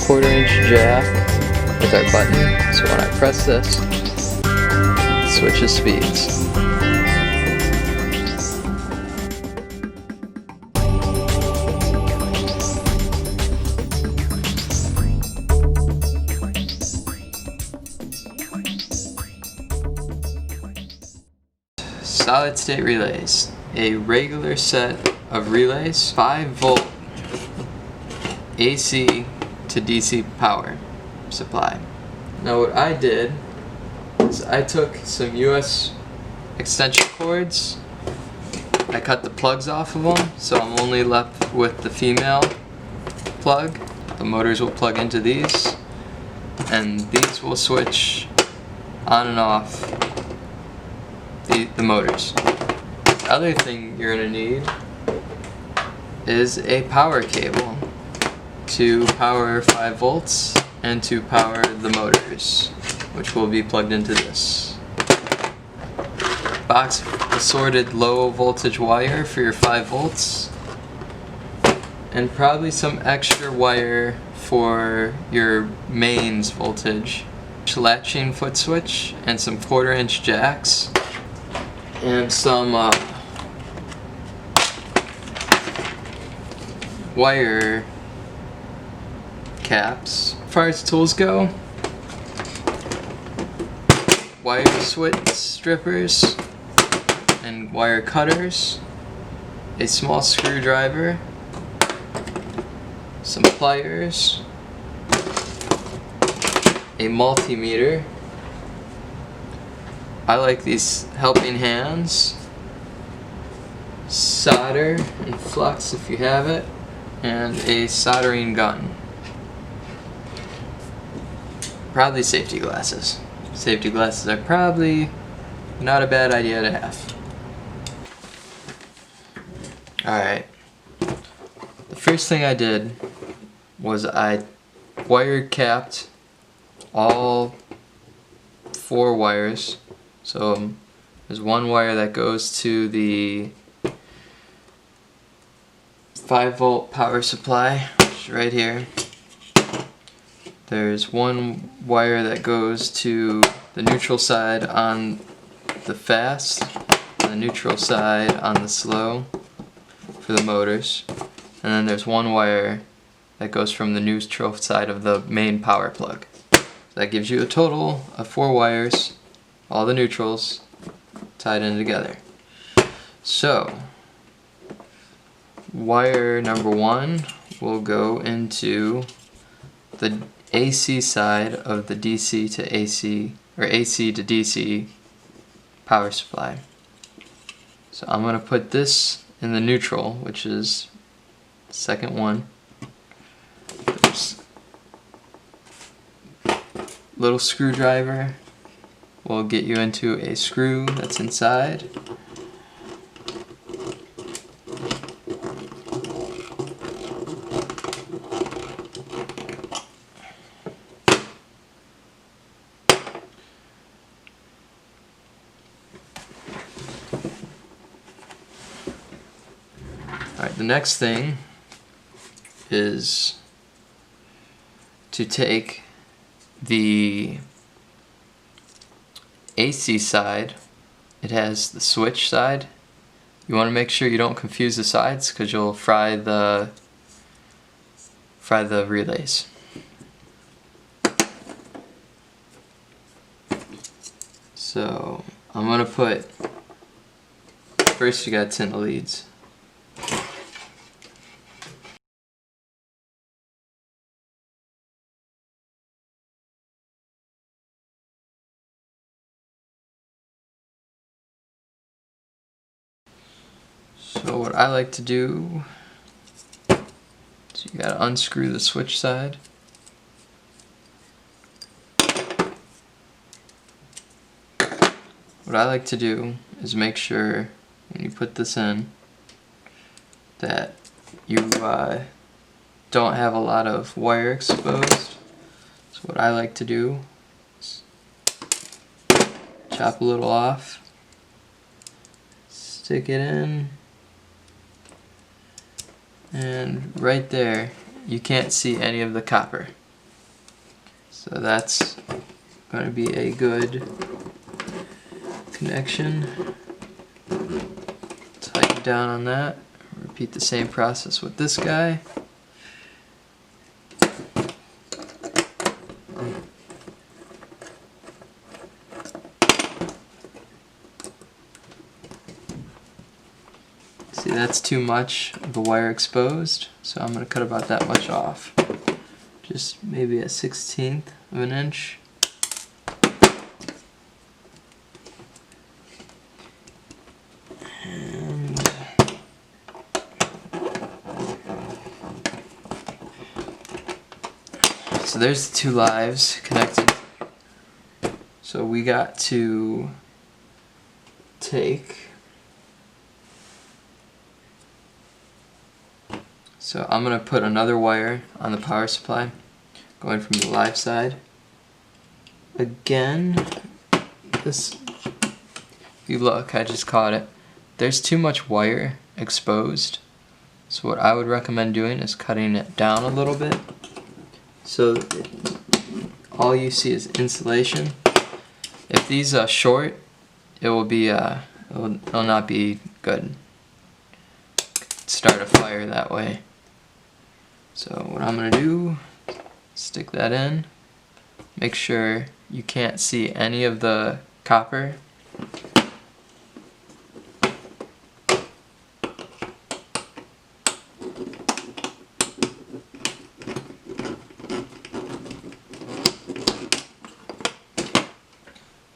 1/4" jack with our button, so when I press this, it switches speeds. Solid state relays. A regular set of relays, 5-volt AC to DC power supply. Now what I did is I took some US extension cords, I cut the plugs off of them, so I'm only left with the female plug. The motors will plug into these, and these will switch on and off the motors. The other thing you're going to need is a power cable to power 5 volts and to power the motors, which will be plugged into this. Box assorted low voltage wire for your 5 volts, and probably some extra wire for your mains voltage. Latching foot switch and some 1/4" jacks and some wire caps. As far as tools go, wire switch strippers and wire cutters, a small screwdriver, some pliers, a multimeter. I like these helping hands, solder and flux if you have it, and a soldering gun. Probably safety glasses. Safety glasses are probably not a bad idea to have. Alright. The first thing I did was I wire capped all 4 wires. So there's one wire that goes to the 5-volt power supply, which is right here. There's one wire that goes to the neutral side on the fast, and the neutral side on the slow for the motors. And then there's one wire that goes from the neutral side of the main power plug. So that gives you a total of 4 wires, all the neutrals tied in together. So wire number 1 will go into the AC side of the DC to AC, or AC to DC power supply. So I'm going to put this in the neutral, which is the second one. There's little screwdriver will get you into a screw that's inside. Alright, the next thing is to take the AC side. It has the switch side. You want to make sure you don't confuse the sides because you'll fry the relays. So I'm going to put, first you got to tin the leads. So what I like to do is you gotta unscrew the switch side. What I like to do is make sure when you put this in that you don't have a lot of wire exposed. So what I like to do is chop a little off, stick it in, and right there you can't see any of the copper. So that's going to be a good connection. Tighten down on that. Repeat the same process with this guy. See, that's too much of the wire exposed, so I'm going to cut about that much off. Just maybe a 1/16 of an inch. And so there's the two lives connected. So we got to take, so I'm going to put another wire on the power supply going from the live side. Again, this, if you look, I just caught it. There's too much wire exposed. So what I would recommend doing is cutting it down a little bit. So all you see is insulation. If these are short, it will be it'll not be good. Start a fire that way. So what I'm gonna do, stick that in. Make sure you can't see any of the copper.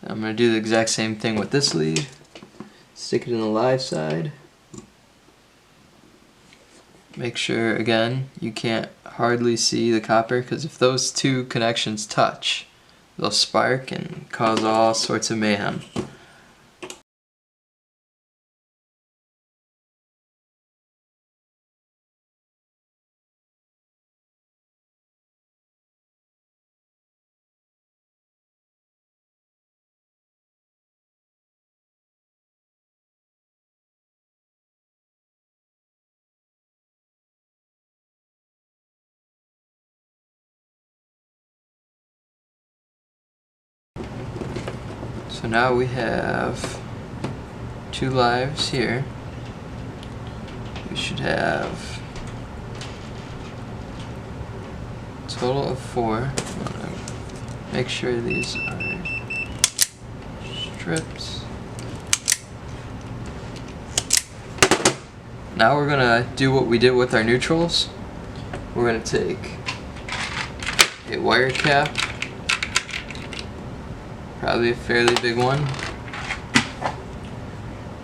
I'm going to do the exact same thing with this lead. Stick it in the live side. Make sure, again, you can't hardly see the copper, because if those two connections touch, they'll spark and cause all sorts of mayhem. So now we have two lives here. We should have a total of 4. Make sure these are strips. Now we're gonna do what we did with our neutrals. We're gonna take a wire cap, probably a fairly big one,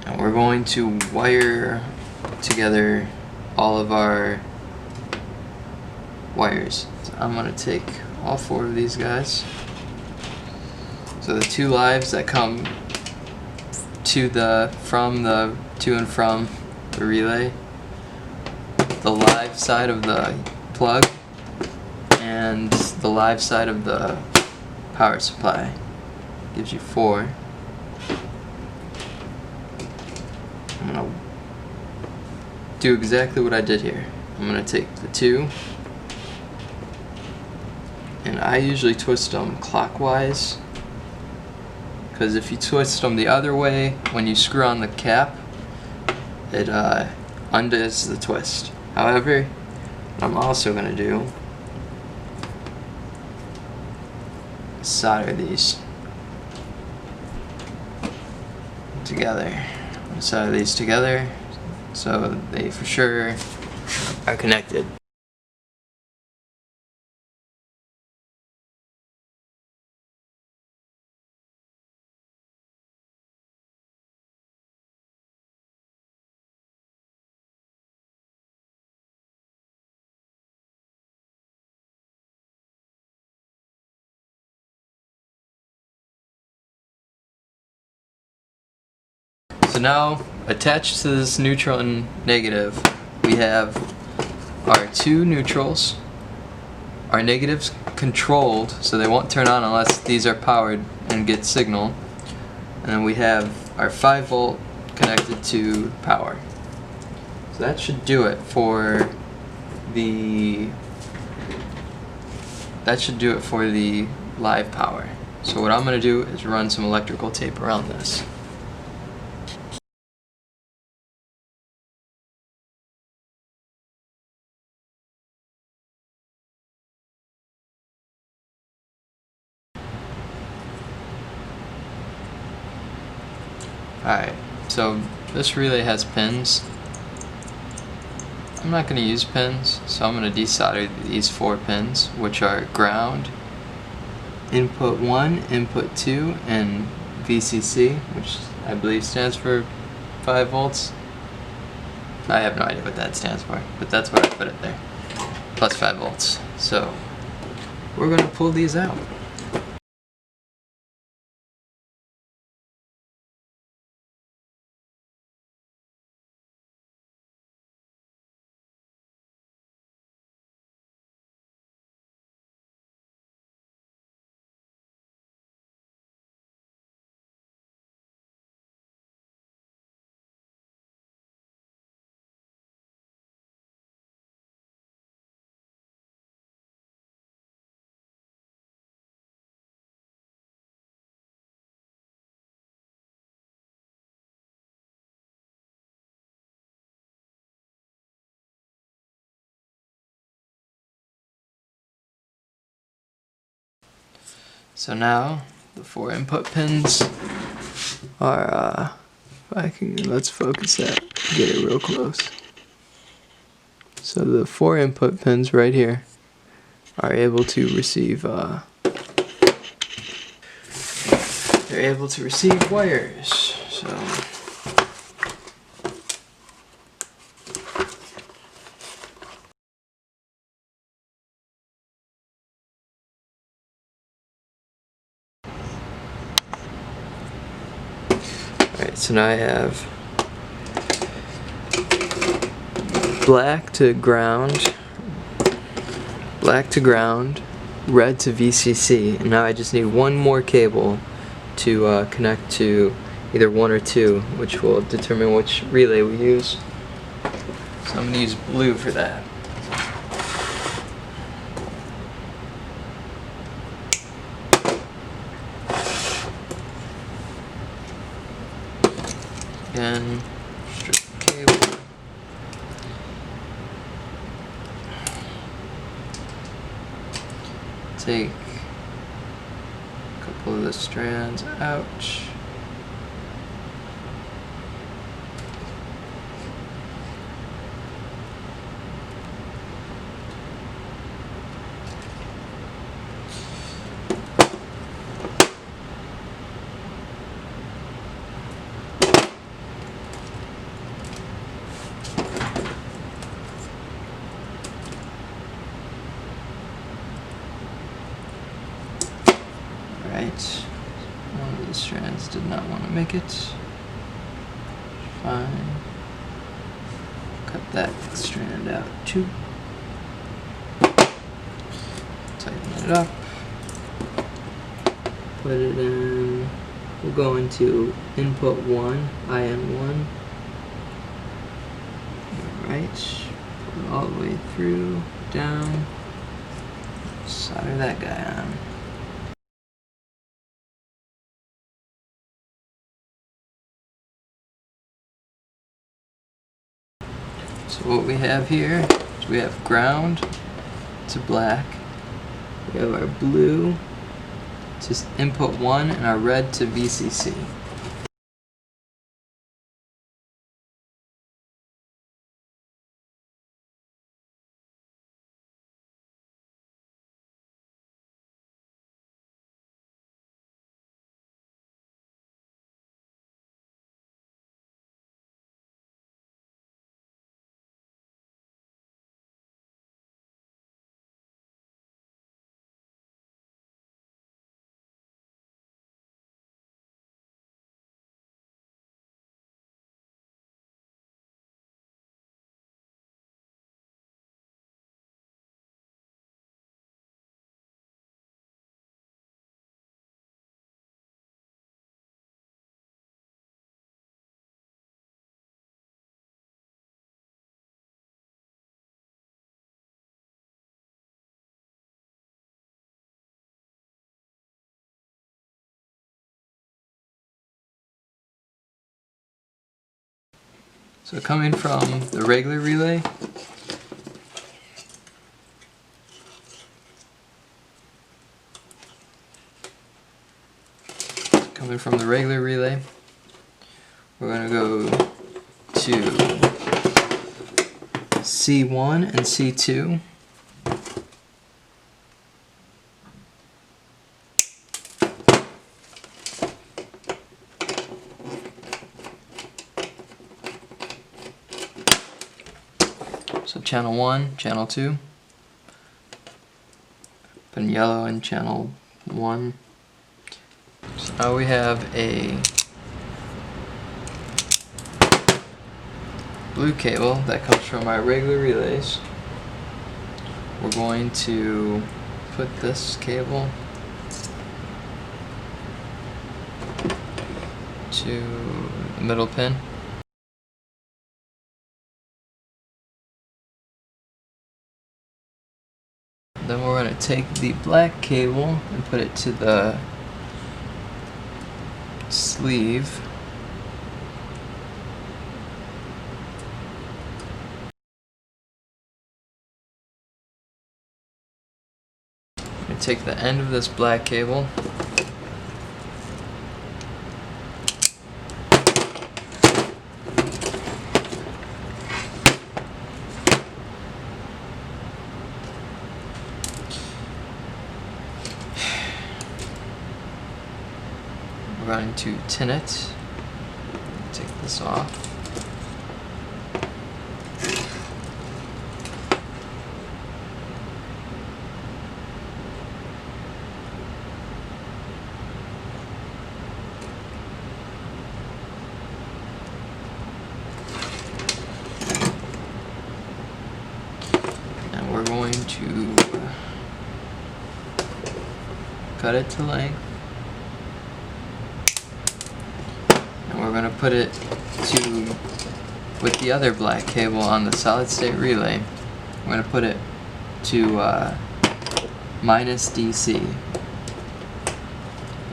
and we're going to wire together all of our wires. So I'm going to take all 4 of these guys. So the 2 lives that come to the to and from the relay, the live side of the plug, and the live side of the power supply. Gives you 4. I'm going to do exactly what I did here. I'm going to take the 2, and I usually twist them clockwise, because if you twist them the other way, when you screw on the cap, it undoes the twist. However, what I'm also going to do is solder these together. Solder these together so they for sure are connected. So now, attached to this neutral and negative, we have our 2 neutrals. Our negatives controlled, so they won't turn on unless these are powered and get signal. And then we have our 5-volt connected to power. So that should do it for the that should do it for the live power. So what I'm going to do is run some electrical tape around this. Alright, so this relay has pins. I'm not going to use pins, so I'm going to desolder these 4 pins, which are ground, input 1, input 2, and VCC, which I believe stands for 5 volts. I have no idea what that stands for, but that's what I put it there. Plus 5 volts. So we're going to pull these out. So now the 4 input pins are, let's focus that, get it real close. So the 4 input pins right here are able to receive, they're able to receive wires. So alright, so now I have black to ground, red to VCC, and now I just need one more cable to connect to either 1 or 2, which will determine which relay we use. So I'm going to use blue for that. Again, strip the cable. Take a couple of the strands out. Right, one of the strands did not want to make it. Fine. Cut that strand out too. Tighten it up. Put it in. We'll go into input 1, IN1. Alright, put it all the way through, down. Solder that guy on. So what we have here is we have ground to black, we have our blue to input 1, and our red to VCC. So coming from the regular relay, we're going to go to C1 and C2. So channel 1, channel 2. Put in yellow in channel 1. So now we have a blue cable that comes from our regular relays. We're going to put this cable to the middle pin. Then we're going to take the black cable and put it to the sleeve. We're going to take the end of this black cable we're going to tin it. Take this off. And we're going to cut it to length. We're going to put it to, with the other black cable on the solid state relay, we're going to put it to minus DC,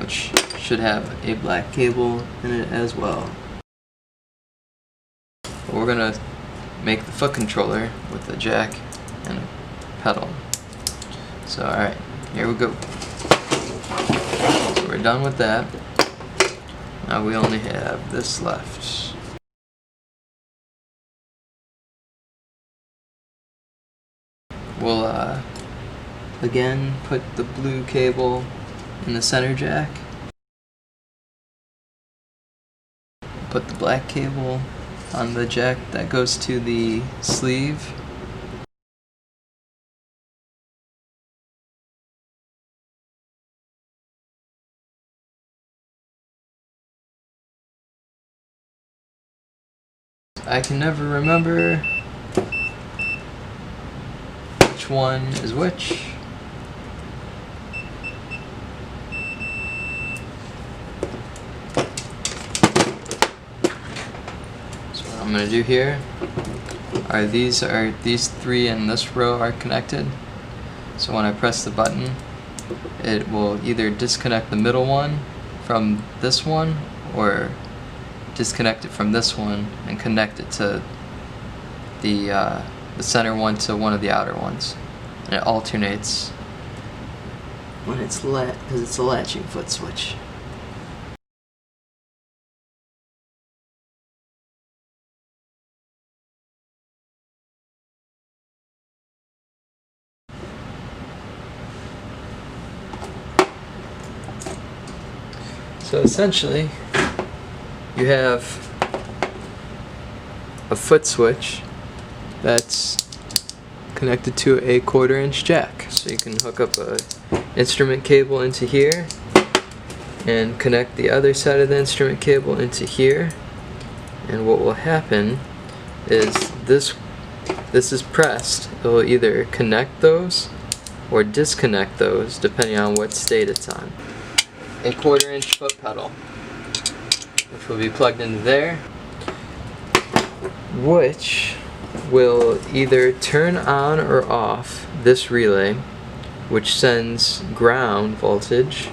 which should have a black cable in it as well. We're going to make the foot controller with a jack and a pedal. So alright, here we go. So we're done with that. Now we only have this left. We'll again put the blue cable in the center jack. Put the black cable on the jack that goes to the sleeve. I can never remember which one is which. So what I'm going to do here are these three in this row are connected. So when I press the button, it will either disconnect the middle one from this one, or disconnect it from this one and connect it to the center one to one of the outer ones, and it alternates when it's because it's a latching foot switch. So essentially, you have a foot switch that's connected to a 1/4 inch jack. So you can hook up a instrument cable into here and connect the other side of the instrument cable into here. And what will happen is this is pressed. It will either connect those or disconnect those depending on what state it's on. A 1/4 inch foot pedal, which will be plugged into there, which will either turn on or off this relay, which sends ground voltage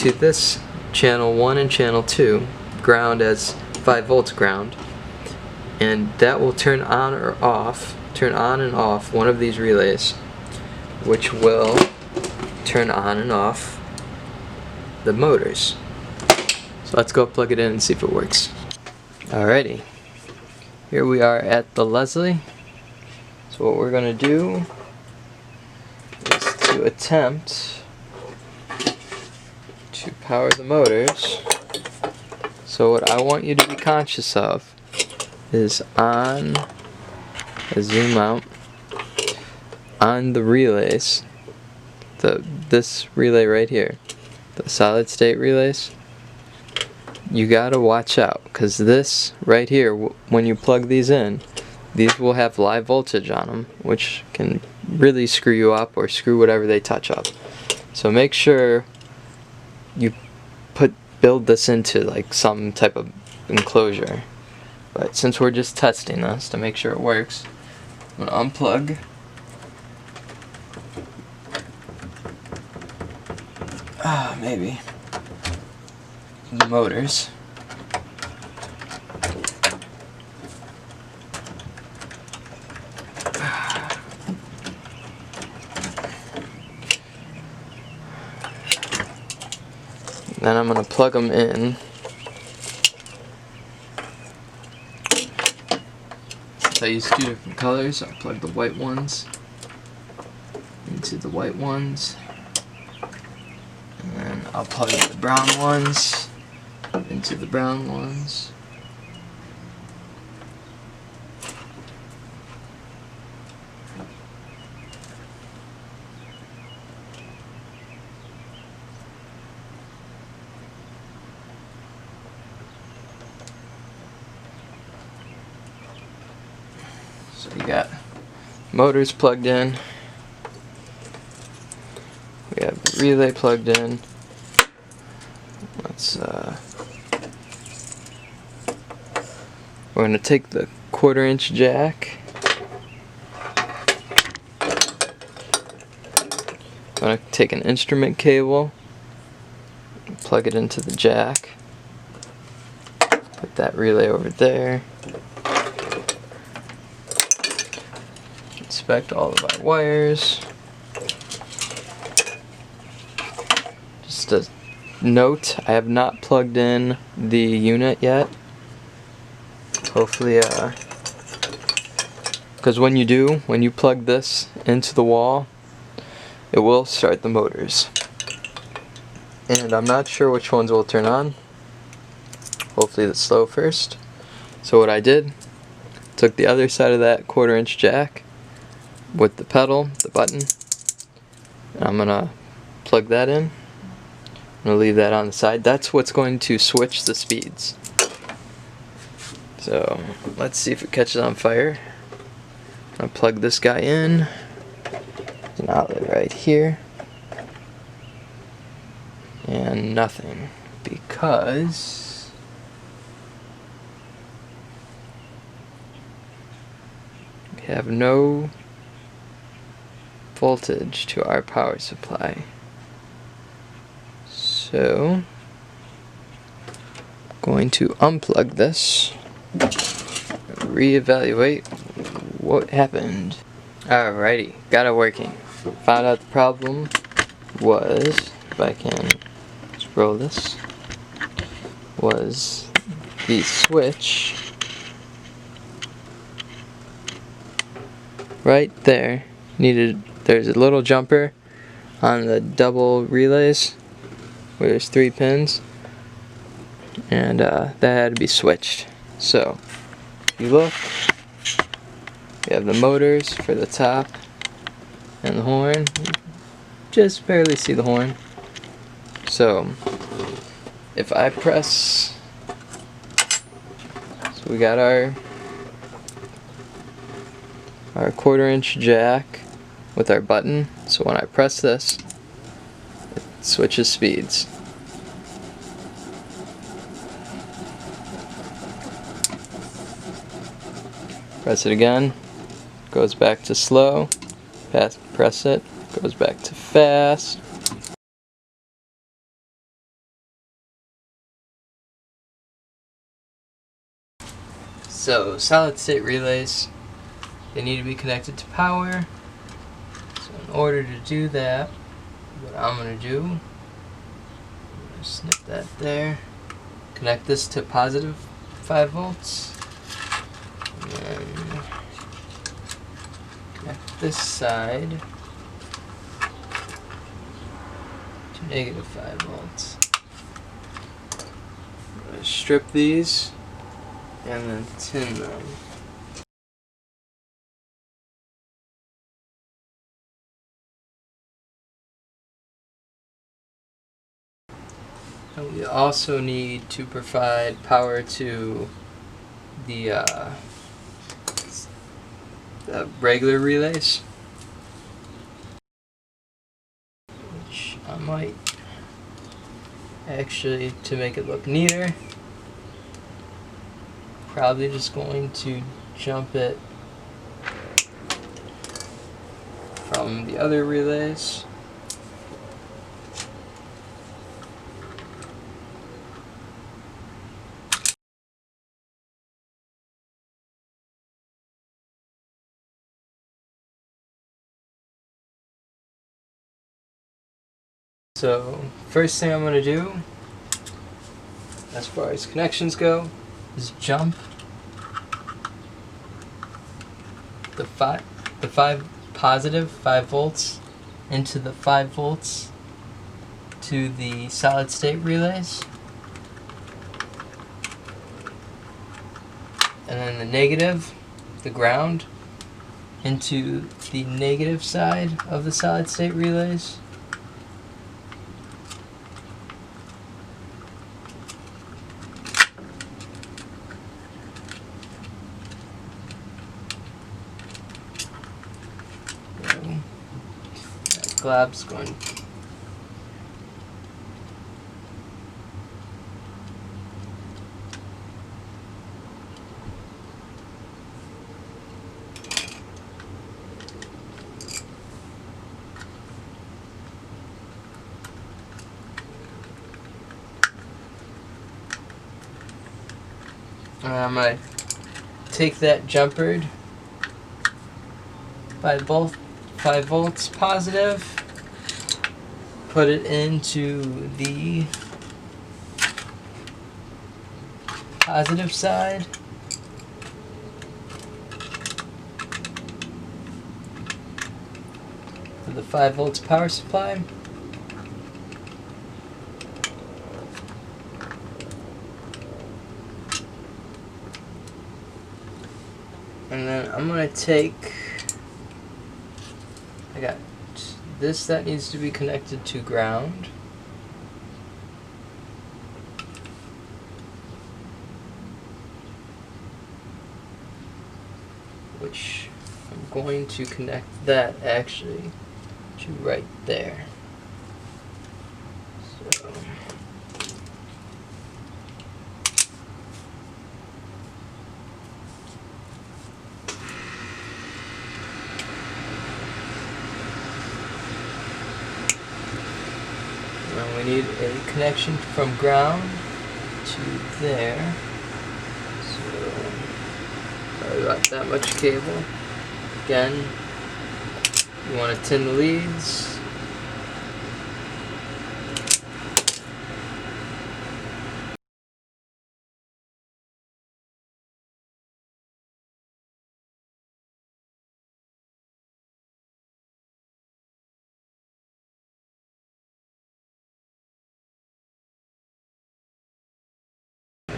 to this channel 1 and channel 2, ground as 5 volts ground, and that will turn on and off one of these relays, which will turn on and off the motors. So let's go plug it in and see if it works. Alrighty, here we are at the Leslie. So what we're going to do is to attempt to power the motors. So what I want you to be conscious of is on, zoom out, on the relays, this relay right here, the solid state relays, you gotta watch out, because this right here, when you plug these in, these will have live voltage on them, which can really screw you up or screw whatever they touch up. So make sure you build this into like some type of enclosure. But since we're just testing this to make sure it works, I'm gonna unplug. Maybe the motors. Then I'm going to plug them in. Since I use 2 different colors, I'll plug the white ones into the white ones. And then I'll plug the brown ones into the brown ones. So you got motors plugged in, we have the relay plugged in. Let's we're going to take the 1/4-inch jack, I'm going to take an instrument cable, plug it into the jack, put that relay over there. Inspect all of our wires. Just a note, I have not plugged in the unit yet. Hopefully, because when you plug this into the wall, it will start the motors. And I'm not sure which ones will turn on. Hopefully the slow first. So what I did, took the other side of that 1/4-inch jack, with the pedal, the button, and I'm gonna plug that in. I'm gonna leave that on the side. That's what's going to switch the speeds. So let's see if it catches on fire. I'm gonna plug this guy in. There's an outlet right here. And nothing, because we have no voltage to our power supply. So I'm going to unplug this and reevaluate what happened. Alrighty, got it working. Found out the problem was, if I can scroll this, was the switch right there. There's a little jumper on the double relays where there's 3 pins, and that had to be switched. So if you look, we have the motors for the top and the horn. Just barely see the horn. So if I press, so we got our 1/4-inch jack with our button, so when I press this, it switches speeds. Press it again, goes back to slow, press it, goes back to fast. So solid state relays, they need to be connected to power. So in order to do that, what I'm going to do, I'm going to snip that there, connect this to positive 5 volts, and then connect this side to negative 5 volts. I'm going to strip these and then tin them. And we also need to provide power to the regular relays, which I might actually, to make it look neater, probably just going to jump it from the other relays. So first thing I'm going to do, as far as connections go, is jump the positive 5 volts into the 5 volts to the solid state relays, and then the negative, the ground, into the negative side of the solid state relays. Glab's going. I'm going to take that jumpered by both 5 volts positive, put it into the positive side, for the 5 volts power supply. And then I'm going to take, I got this that needs to be connected to ground. Which I'm going to connect that actually to right there. So now we need a connection from ground to there. So sorry about that much cable. Again, you want to tin the leads.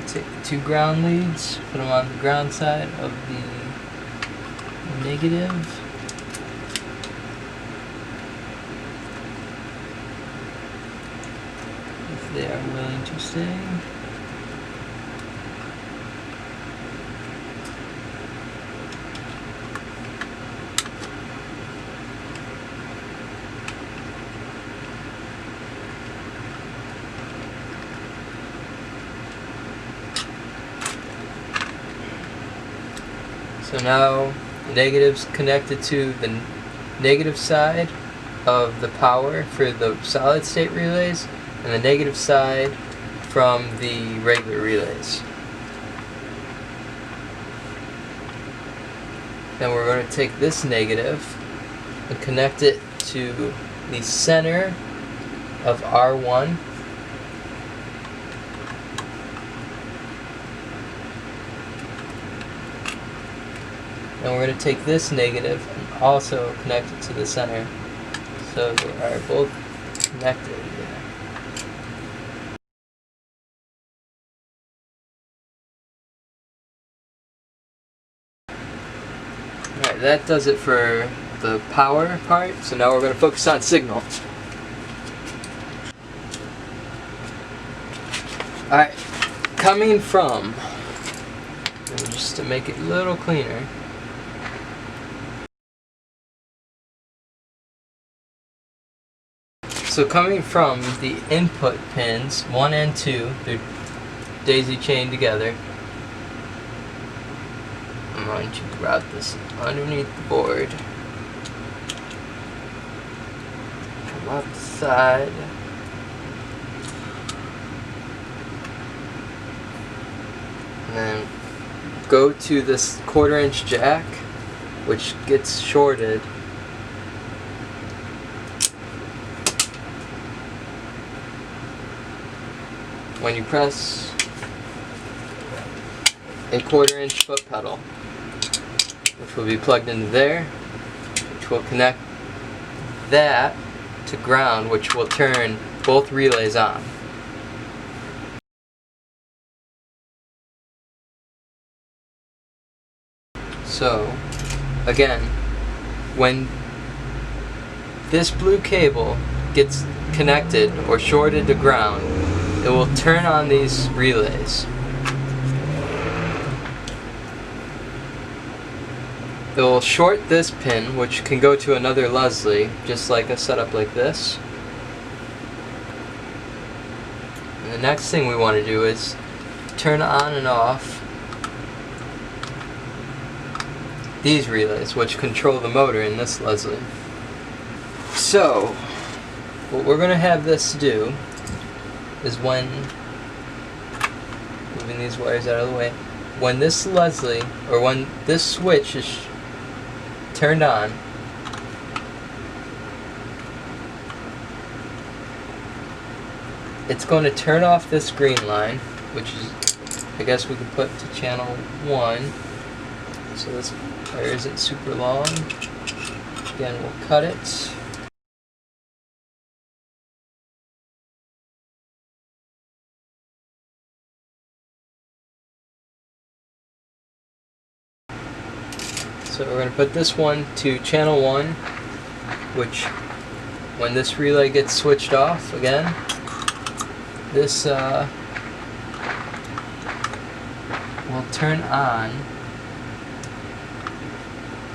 Take the 2 ground leads, put them on the ground side of the negative. If they are willing to stay. So now the negative's connected to the negative side of the power for the solid state relays, and the negative side from the regular relays. Then we're going to take this negative and connect it to the center of R1. And we're going to take this negative and also connect it to the center, so they are both connected. Alright, that does it for the power part, so now we're going to focus on signal. Alright, coming from, and just to make it a little cleaner, so coming from the input pins 1 and 2, they're daisy chained together. I'm going to route this underneath the board. Come up the side. And then go to this 1/4 inch jack, which gets shorted. When you press a 1/4 inch foot pedal, which will be plugged into there, which will connect that to ground, which will turn both relays on. So, again, when this blue cable gets connected or shorted to ground, it will turn on these relays. It will short this pin, which can go to another Leslie, just like a setup like this. And the next thing we want to do is turn on and off these relays, which control the motor in this Leslie. So, what we're going to have this do is when, moving these wires out of the way, when this Leslie, or when this switch is turned on, it's going to turn off this green line, which is, I guess we could put to channel 1. So this wire isn't super long. Again, we'll cut it. So we're going to put this one to channel 1, which when this relay gets switched off again, this will turn on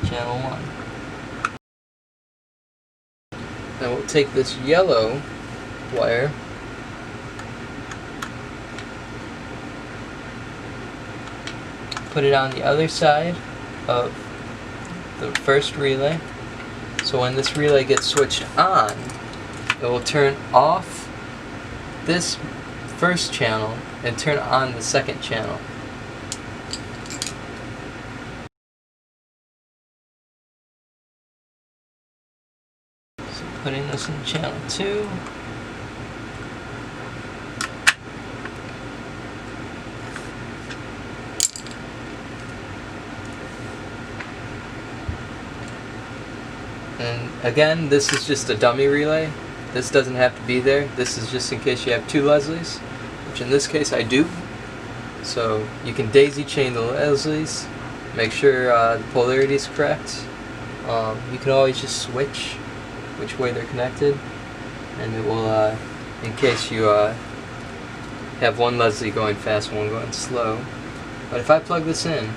channel 1. Then we'll take this yellow wire, put it on the other side of the first relay, so when this relay gets switched on, it will turn off this first channel and turn on the second channel. So putting this in channel 2. And again, this is just a dummy relay. This doesn't have to be there. This is just in case you have 2 Leslies, which in this case I do. So you can daisy chain the Leslies, make sure the polarity is correct. You can always just switch which way they're connected, and it will, in case you have one Leslie going fast and one going slow. But if I plug this in,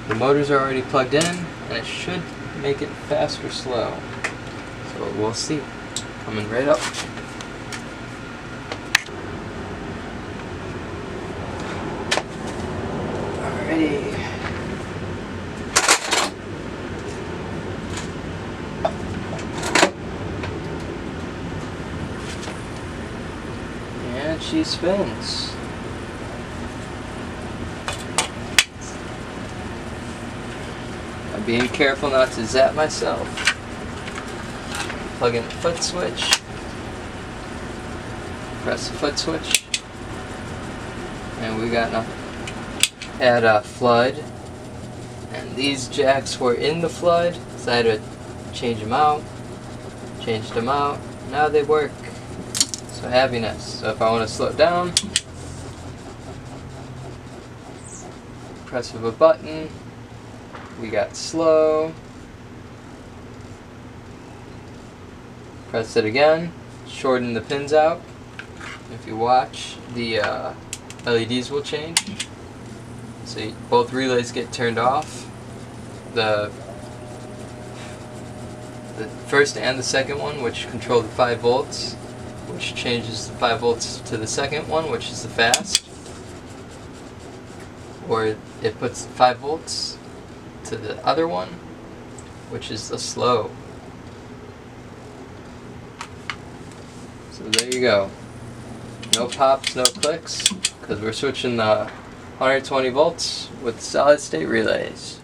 the motors are already plugged in, and it should make it fast or slow. So we'll see. Coming right up. Alrighty. And she spins. I'm being careful not to zap myself. Plug in the foot switch. Press the foot switch. And we got nothing. Had a flood. And these jacks were in the flood, so I had to change them out. Changed them out. Now they work. So happiness. So if I want to slow it down, press of a button. We got slow. Press it again. Shorten the pins out. If you watch, the LEDs will change. So both relays get turned off. The first and the second one, which control the 5 volts, which changes the 5 volts to the second one, which is the fast. Or it puts 5 volts to the other one, which is the slow. So there you go. No pops, no clicks, because we're switching the 120 volts with solid state relays.